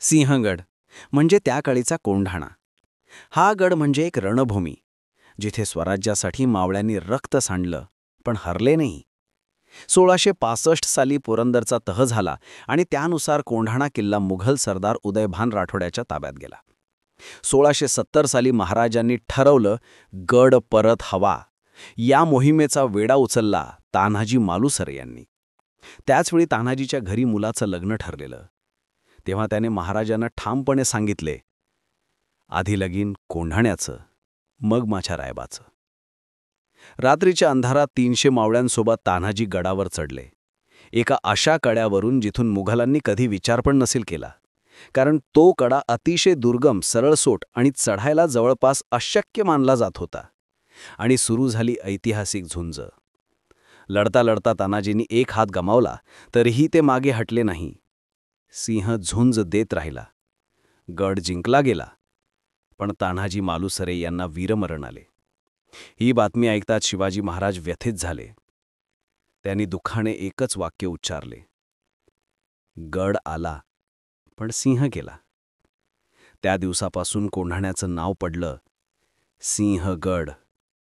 सिंहगड म्हणजे त्या काळीचा कोंढाणा. हा गड म्हणजे एक रणभूमी, जिथे स्वराज्यासाठी मावळ्यांनी रक्त सांडलं, पण हरले नाही. 1665 साली पुरंदरचा तह झाला आणि त्यानुसार कोंढाणा किल्ला मुघल सरदार उदयभान राठोड्याच्या ताब्यात गेला. 1670 साली महाराजांनी ठरवलं, गड परत हवा. या मोहिमेचा वेढा उचलला तान्हाजी मालुसरे यांनी. त्याचवेळी तान्हाजीच्या घरी मुलाचं लग्न ठरलेलं. तेव्हा त्याने महाराजांना ठामपणे सांगितले, आधी लगीन कोंढाण्याचं, मग माझ्या रायबाचं. रात्रीच्या अंधारात 300 मावळ्यांसोबत तान्हाजी गडावर चढले, एका अशा कड्यावरून जिथून मुघलांनी कधी विचार पण नसेल केला. कारण तो कडा अतिशय दुर्गम, सरळसोट आणि चढायला जवळपास अशक्य मानला जात होता. आणि सुरू झाली ऐतिहासिक झुंज. लढता लढता तानाजींनी एक हात गमावला, तरीही ते मागे हटले नाही. सिंह झुंज देत राहिला. गड जिंकला गेला, पण तान्हाजी मालुसरे यांना वीरमरण आले. ही बातमी ऐकताच शिवाजी महाराज व्यथित झाले. त्यांनी दुःखाने एकच वाक्य उच्चारले, गड आला, पण सिंह गेला. त्या दिवसापासून कोंढाण्याचं नाव पडलं सिंहगड.